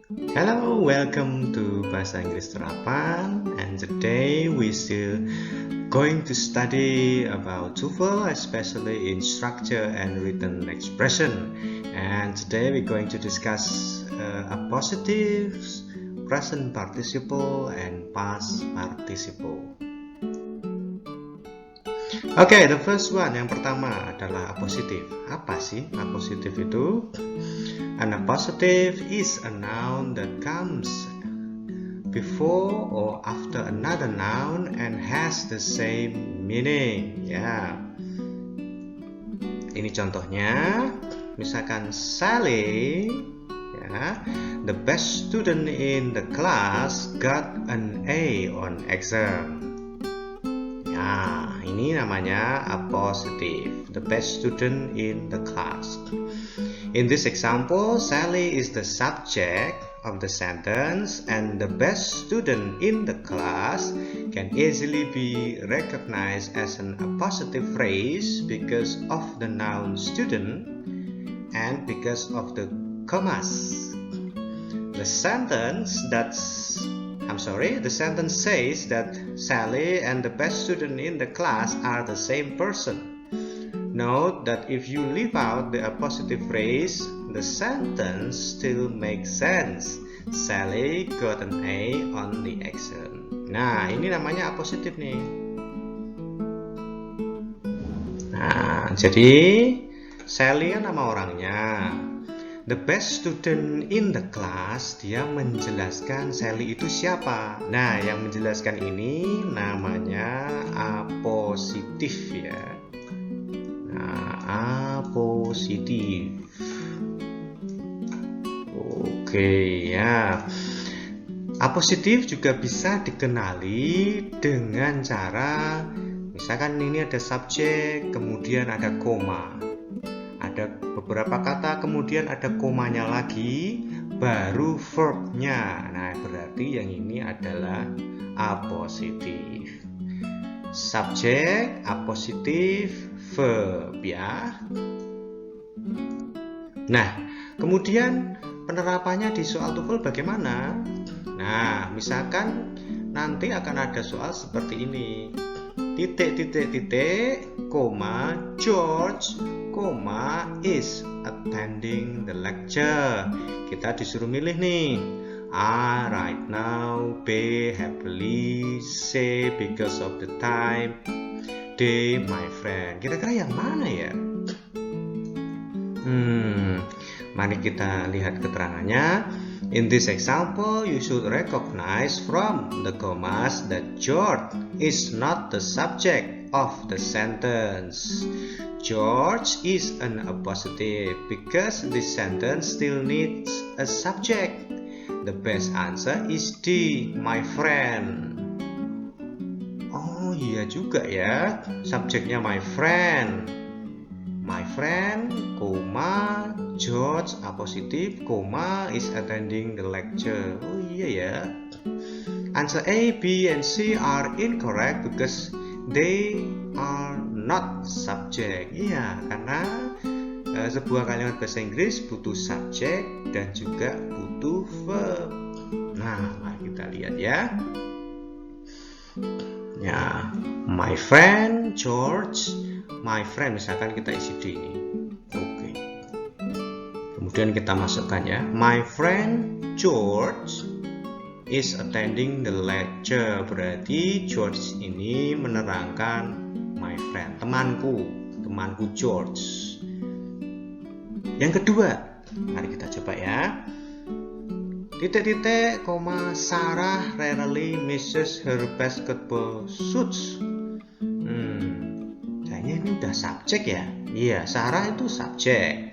Hello, welcome to Bahasa Inggris Terapan, and today we still going to study about TOEFL, especially in structure and written expression. And today we're going to discuss appositives, present participle, and past participle. Oke, the first one, yang pertama adalah appositive. Apa sih appositive itu? An appositive is a noun that comes before or after another noun and has the same meaning. Ya, ini contohnya. Misalkan Sally, ya, the best student in the class got an A on exam. Ya, ini namanya appositive, the best student in the class. In this example, Sally is the subject of the sentence, and the best student in the class can easily be recognized as an appositive phrase because of the noun student and because of the commas. The sentence says that Sally and the best student in the class are the same person. Note that if you leave out the appositive phrase, the sentence still makes sense. Sally got an A on the exam. Nah, ini namanya appositif nih. Nah, jadi Sally kan nama orangnya. The best student in the class, dia menjelaskan Sally itu siapa. Nah, yang menjelaskan ini namanya appositif ya. Appositif. Oke ya. Appositif juga bisa dikenali dengan cara, misalkan ini ada subjek, kemudian ada koma. Ada beberapa kata, kemudian ada komanya lagi, baru verbnya. Nah, berarti yang ini adalah appositif. Subjek, appositif, verb ya. Nah, kemudian penerapannya di soal TOEFL bagaimana? Nah, misalkan nanti akan ada soal seperti ini. Koma, George, koma, is attending the lecture. Kita disuruh milih nih. A, right now. B, happily. C, because of the time. D, my friend. Kira-kira yang mana ya? Mari kita lihat keterangannya. In this example, you should recognize from the commas that George is not the subject of the sentence. George is an appositive because this sentence still needs a subject. The best answer is D, my friend. Oh iya juga ya, subjeknya my friend. My friend, koma, George, appositif, koma, is attending the lecture. Oh iya ya. Answer A, B, and C are incorrect because they are not subject. Iya, karena sebuah kalimat bahasa Inggris butuh subjek dan juga butuh verb. Nah, mari kita lihat ya. Ya, my friend George, my friend, misalkan kita isi D ini. Oke. Kemudian kita masukkan ya. My friend George is attending the lecture. Berarti George ini menerangkan my friend, temanku George. Yang kedua, mari kita coba ya. Koma, Sarah rarely misses her basketball shoots. Kayaknya ini udah subjek ya. Iya, Sarah itu subjek.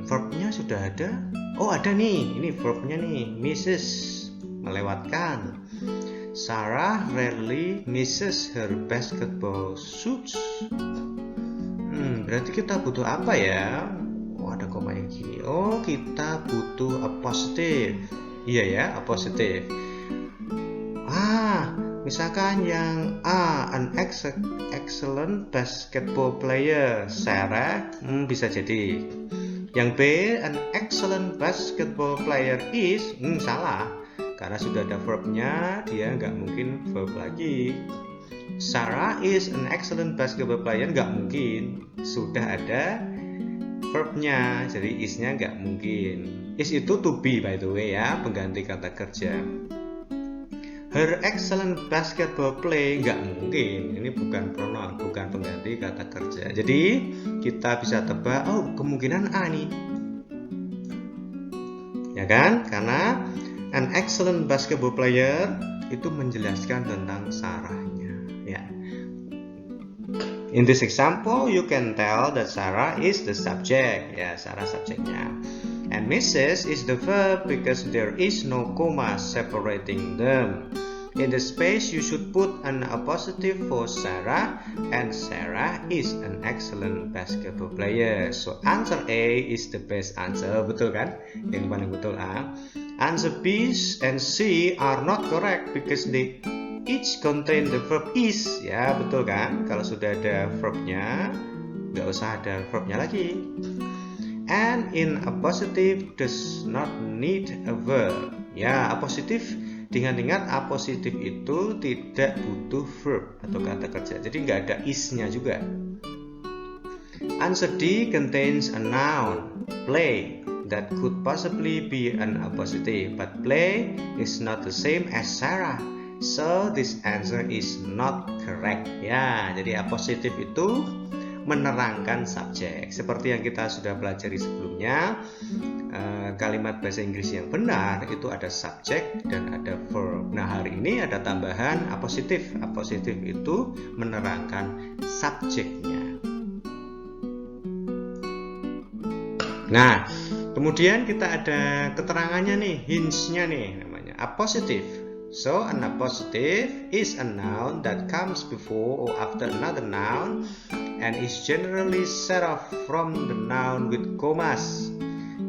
Verbnya sudah ada. Oh, ada nih. Ini verbnya nih, misses, melewatkan. Sarah rarely misses her basketball shoots. Berarti kita butuh apa ya? Oh, ada koma yang gini. Oh, kita butuh appositif. Iya ya, appositif. Misalkan yang A, an excellent basketball player, Sarah, bisa jadi. Yang B, an excellent basketball player is, salah, karena sudah ada verbnya, dia nggak mungkin verb lagi. Sarah is an excellent basketball player, nggak mungkin, sudah ada verbnya, jadi is-nya nggak mungkin. Is itu to be by the way ya, pengganti kata kerja. Her excellent basketball play, nggak mungkin, ini bukan pronoun, bukan pengganti kata kerja. Jadi kita bisa tebak, oh kemungkinan A nih, ya kan? Karena an excellent basketball player itu menjelaskan tentang Sarahnya, ya. In this example, you can tell that Sarah is the subject, ya, Sarah subjeknya. And Mrs. is the verb because there is no comma separating them. In the space, you should put an apostrophe for Sarah, and Sarah is an excellent basketball player. So answer A is the best answer, betul kan? Yang paling betul A. Answer B and C are not correct because they each contain the verb is. Ya, betul kan? Kalau sudah ada verbnya, nggak usah ada verbnya lagi. And in appositive does not need a verb. Ya, appositive, ingat-ingat appositive itu tidak butuh verb atau kata kerja. Jadi nggak ada is-nya juga. Answer D contains a noun, play, that could possibly be an appositive, but play is not the same as Sarah. So this answer is not correct. Ya, jadi appositive itu menerangkan subjek. Seperti yang kita sudah pelajari sebelumnya, kalimat bahasa Inggris yang benar itu ada subjek dan ada verb. Nah, hari ini ada tambahan appositive. Appositive itu menerangkan subjeknya. Nah, kemudian kita ada keterangannya nih, hints-nya nih namanya appositive. So, an appositive is a noun that comes before or after another noun and is generally set off from the noun with commas.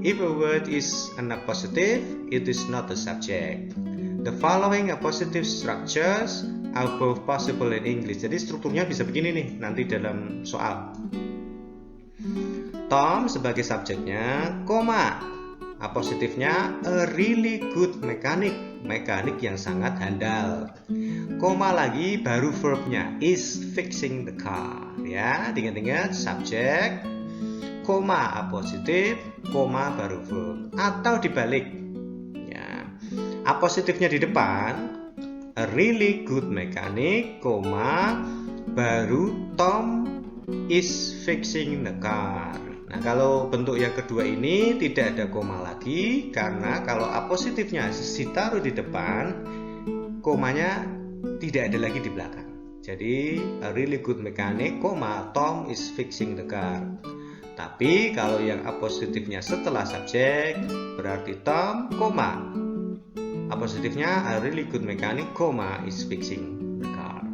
If a word is an appositive, it is not a subject. The following appositive structures are both possible in English. Jadi strukturnya bisa begini nih nanti dalam soal. Tom sebagai subjeknya, koma, apositifnya a really good mechanic, mekanik yang sangat handal. Koma lagi baru verbnya is fixing the car. Ya, ingat-ingat subjek, koma apositif, koma baru verb. Atau dibalik. Ya. Apositifnya di depan, a really good mechanic, koma baru Tom is fixing the car. Nah, kalau bentuk yang kedua ini tidak ada koma lagi, karena kalau apositifnya ditaruh di depan, komanya tidak ada lagi di belakang. Jadi a really good mechanic, koma Tom is fixing the car. Tapi kalau yang apositifnya setelah subjek, berarti Tom, koma apositifnya a really good mechanic, koma is fixing the car.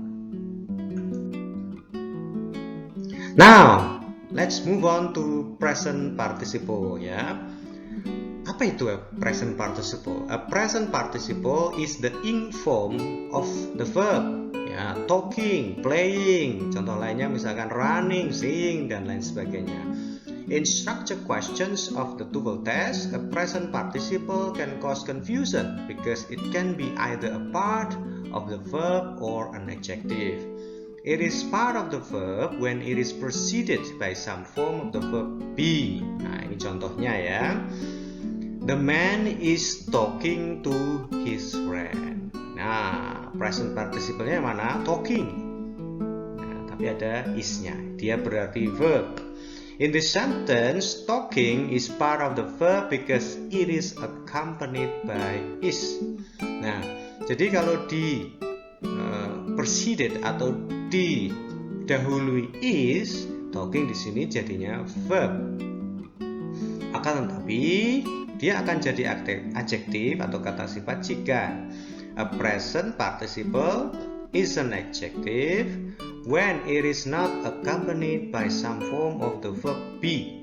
Now let's move on to present participle, ya. Apa itu present participle? A present participle is the ing form of the verb. Ya, talking, playing. Contoh lainnya misalkan running, singing, dan lain sebagainya. In structure questions of the TOEFL test, a present participle can cause confusion because it can be either a part of the verb or an adjective. It is part of the verb when it is preceded by some form of the verb be. Nah, ini contohnya ya. The man is talking to his friend. Nah, present participle-nya mana? Talking. Nah, tapi ada is-nya. Dia berarti verb. In this sentence, talking is part of the verb because it is accompanied by is. Nah, jadi kalau di preceded atau didahului is, talking di sini jadinya verb. Akan tetapi dia akan jadi adjektif atau kata sifat jika a present participle is an adjective when it is not accompanied by some form of the verb be.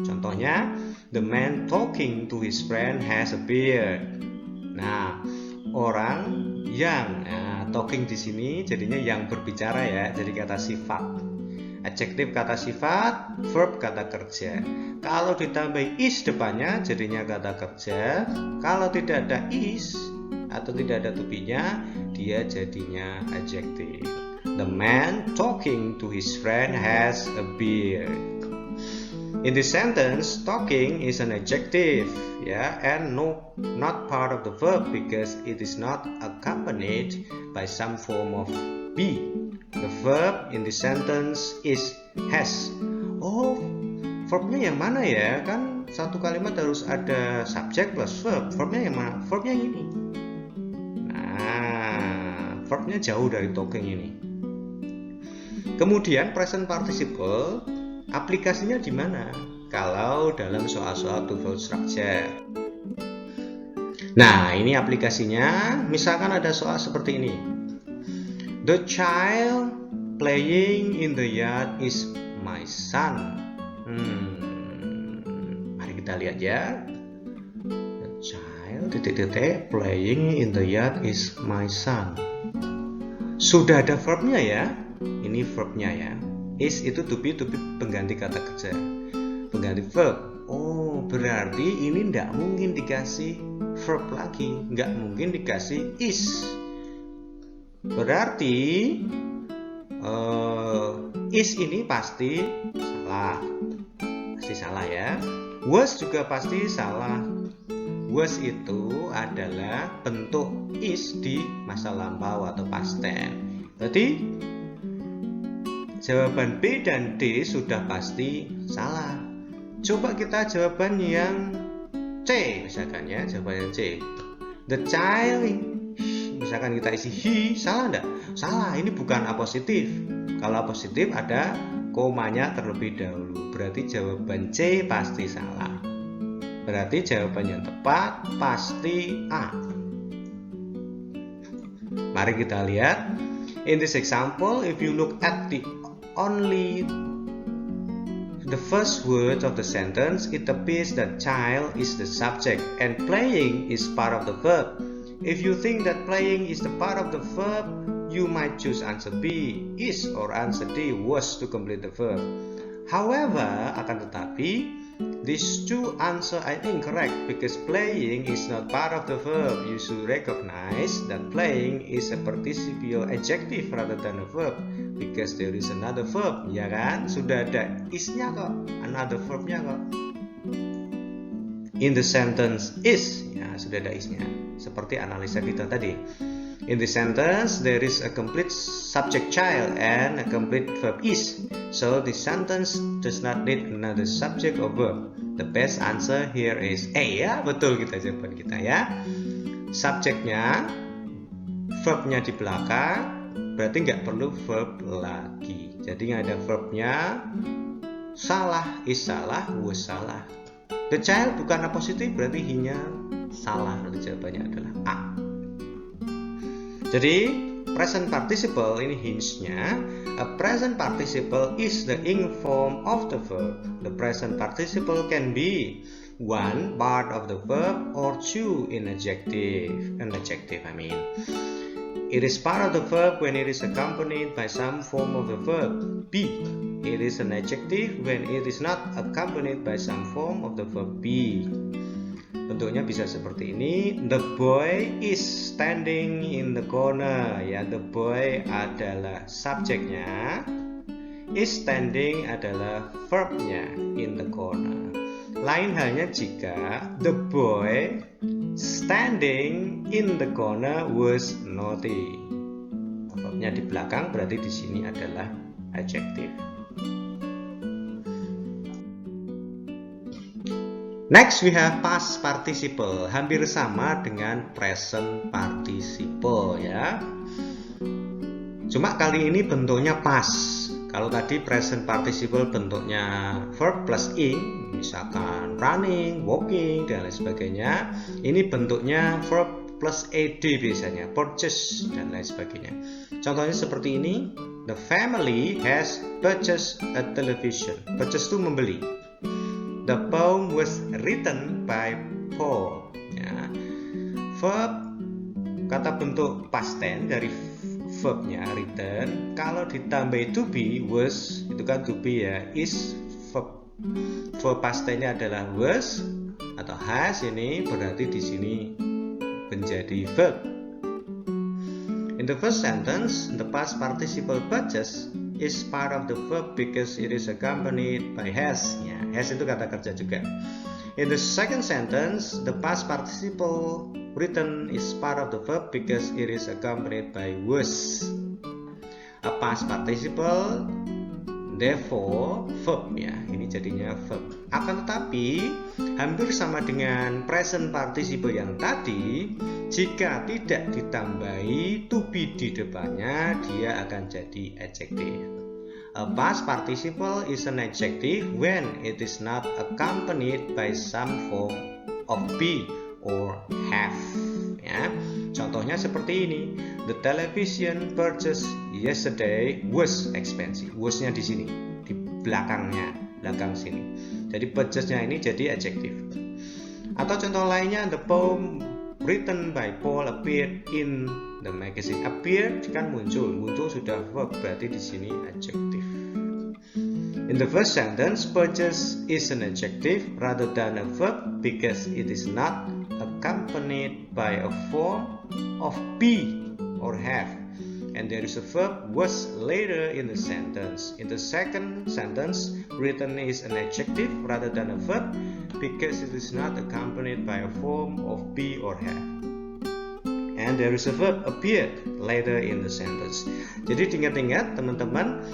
Contohnya, the man talking to his friend has a beard. Nah, orang yang talking di sini jadinya yang berbicara ya, jadi kata sifat. Adjektif kata sifat, verb kata kerja. Kalau ditambah is depannya jadinya kata kerja. Kalau tidak ada is atau tidak ada to be-nya, dia jadinya adjektif. The man talking to his friend has a beard. In this sentence, talking is an adjective, and not part of the verb because it is not accompanied by some form of be. The verb in this sentence is has. Oh, verbnya yang mana ya? Kan satu kalimat harus ada subject plus verb. Verbnya yang mana? Verbnya yang ini. Nah, verbnya jauh dari talking ini. Kemudian present participle, aplikasinya di mana? Kalau dalam soal-soal two-fold structure. Nah, ini aplikasinya. Misalkan ada soal seperti ini. The child playing in the yard is my son. Mari kita lihat ya. The child playing in the yard is my son. Sudah ada verbnya ya. Ini verbnya ya. Is itu to be pengganti kata kerja, pengganti verb. Oh, berarti ini tidak mungkin dikasih verb lagi, nggak mungkin dikasih is. Berarti is ini pasti salah ya. Was juga pasti salah. Was itu adalah bentuk is di masa lampau atau past tense. Berarti jawaban B dan D sudah pasti salah. Coba kita jawaban yang C misalkan ya, jawaban yang C. The child, misalkan kita isi he, salah enggak? Salah, ini bukan apositif. Kalau apositif ada komanya terlebih dahulu. Berarti jawaban C pasti salah. Berarti jawaban yang tepat pasti A. Mari kita lihat. In this example, if you look at only the first word of the sentence, it appears that child is the subject and playing is part of the verb. If you think that playing is the part of the verb, you might choose answer B, is, or answer D, was to complete the verb. However, akan tetapi, these two answers are incorrect because playing is not part of the verb. You should recognize that playing is a participial adjective rather than a verb because there is another verb, ya kan? Sudah ada is-nya kok, another verb-nya kok. In the sentence is, ya sudah ada is-nya. Seperti analisa kita tadi. In the sentence, there is a complete subject child and a complete verb is. So the sentence does not need another subject or verb. The best answer here is A ya, betul kita jawaban kita ya. Subjeknya, verbnya di belakang, berarti nggak perlu verb lagi. Jadi nggak ada verbnya, salah, is salah, was salah. The child bukan apositif, berarti he-nya salah. Berarti jawabannya adalah A. Jadi present participle ini hints-nya. A present participle is the ing form of the verb. The present participle can be one part of the verb or two in adjective. An adjective, I mean. It is part of the verb when it is accompanied by some form of the verb be. It is an adjective when it is not accompanied by some form of the verb be. Bentuknya bisa seperti ini. The boy is standing in the corner. Ya, the boy adalah subjeknya. Is standing adalah verbnya in the corner. Lain halnya jika the boy standing in the corner was naughty. Verbnya di belakang berarti di sini adalah adjective. Next we have past participle, hampir sama dengan present participle ya. Cuma kali ini bentuknya past. Kalau tadi present participle bentuknya verb plus ing, misalkan running, walking dan lain sebagainya. Ini bentuknya verb plus ed biasanya, purchase dan lain sebagainya. Contohnya seperti ini, the family has purchased a television. Purchase itu membeli. The poem was written by Paul. Ya. Verb kata bentuk past tense dari verbnya written. Kalau ditambah to be, was, itu kan to be ya, is verb. Verb past tense-nya adalah was atau has, ini berarti di sini menjadi verb. In the first sentence, the past participle purchase is part of the verb because it is accompanied by has. Ya, has itu kata kerja juga. In the second sentence, the past participle written is part of the verb because it is accompanied by was. A past participle, therefore verb ya. Ini jadinya verb. Akan tetapi hampir sama dengan present participle yang tadi, jika tidak ditambahi to be di depannya, dia akan jadi adjective. A past participle is an adjective when it is not accompanied by some form of be or have. Ya, contohnya seperti ini. The television purchased yesterday was expensive. Was-nya di sini, di belakangnya, belakang sini. Jadi purchase-nya ini jadi adjective. Atau contoh lainnya, the poem written by Paul appeared in the magazine. Appeared kan muncul sudah verb, berarti di sini adjective. In the first sentence, purchase is an adjective rather than a verb because it is not accompanied by a form of be or have. And there is a verb was later in the sentence. In the second sentence, written is an adjective rather than a verb because it is not accompanied by a form of be or have. And there is a verb appeared later in the sentence. Jadi diingat-ingat teman-teman,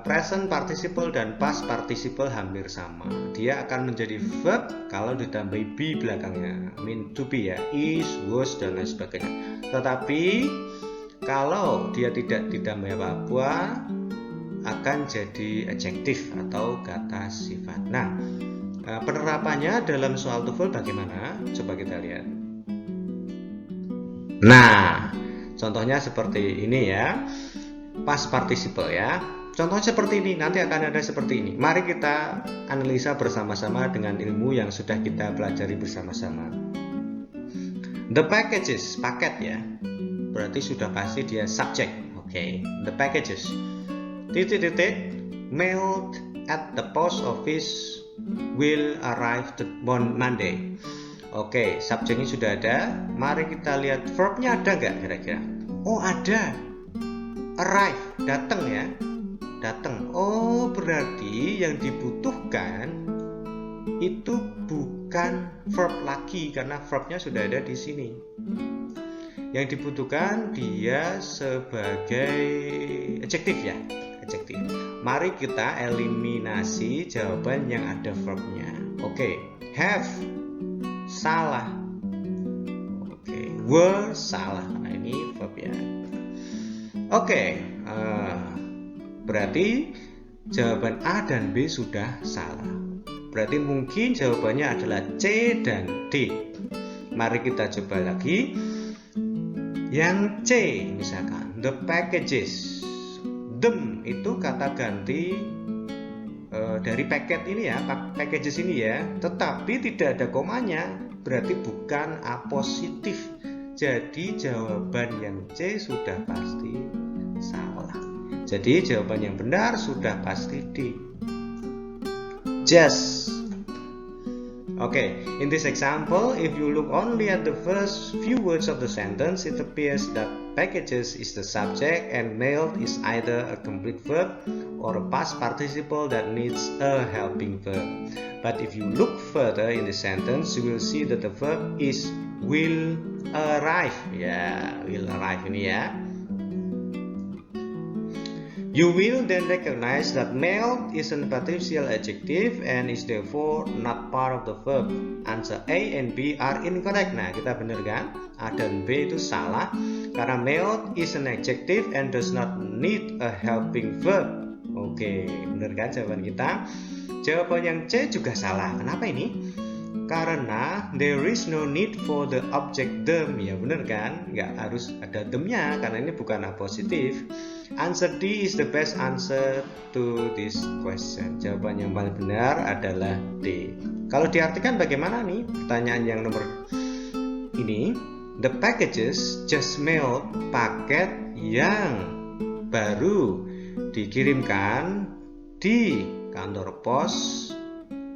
present participle dan past participle hampir sama. Dia akan menjadi verb kalau ditambahi be belakangnya. I mean to be ya, is, was, dan lain sebagainya. Tetapi kalau dia tidak ditambah apa-apa, akan jadi adjective atau kata sifat. Nah, penerapannya dalam soal TOEFL bagaimana? Coba kita lihat. Nah, contohnya seperti ini ya, past participle ya. Contohnya seperti ini, nanti akan ada seperti ini. Mari kita analisa bersama-sama dengan ilmu yang sudah kita pelajari bersama-sama. The packages, paket ya, berarti sudah pasti dia subject. Oke, the packages. Titik-titik, mailed at the post office will arrive on Monday. Oke, subjeknya sudah ada. Mari kita lihat verbnya ada nggak kira-kira? Oh ada, arrive, datang ya, datang. Oh berarti yang dibutuhkan itu bukan verb lagi karena verbnya sudah ada di sini. Yang dibutuhkan dia sebagai adjective ya, adjective. Mari kita eliminasi jawaban yang ada verbnya. Oke, have salah. Oke, were salah karena ini verb ya. Oke, berarti jawaban A dan B sudah salah. Berarti mungkin jawabannya adalah C dan D. Mari kita coba lagi. Yang C misalkan, the packages. Them itu kata ganti dari paket ini ya, packages ini ya. Tetapi tidak ada komanya, berarti bukan apositif. Jadi jawaban yang C sudah pasti salah. Jadi jawaban yang benar sudah pasti D. Just. Okay, in this example, if you look only at the first few words of the sentence, it appears that packages is the subject and mailed is either a complete verb or a past participle that needs a helping verb. But if you look further in the sentence, you will see that the verb is will arrive. Ya, will arrive ini ya. You will then recognize that mailed is an participial adjective and is therefore not part of the verb. Answer A and B are incorrect. Nah, kita benar kan? A dan B itu salah karena mailed is an adjective and does not need a helping verb. Oke, benar kan jawaban kita? Jawaban yang C juga salah. Kenapa ini? Karena there is no need for the object them. Ya benar kan? Nggak harus ada themnya karena ini bukan apositif. Answer D is the best answer to this question. Jawaban yang paling benar adalah D. Kalau diartikan bagaimana nih? Pertanyaan yang nomor ini, the packages just mailed, paket yang baru dikirimkan di kantor pos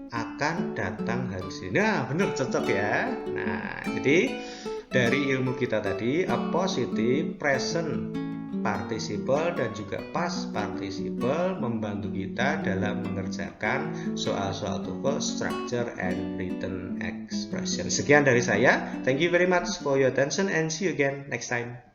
akan datang hari Senin. Nah, benar, cocok ya. Nah, jadi dari ilmu kita tadi, a positive present participle dan juga past participle membantu kita dalam mengerjakan soal-soal TOEFL structure and written expression. Sekian dari saya. Thank you very much for your attention and see you again next time.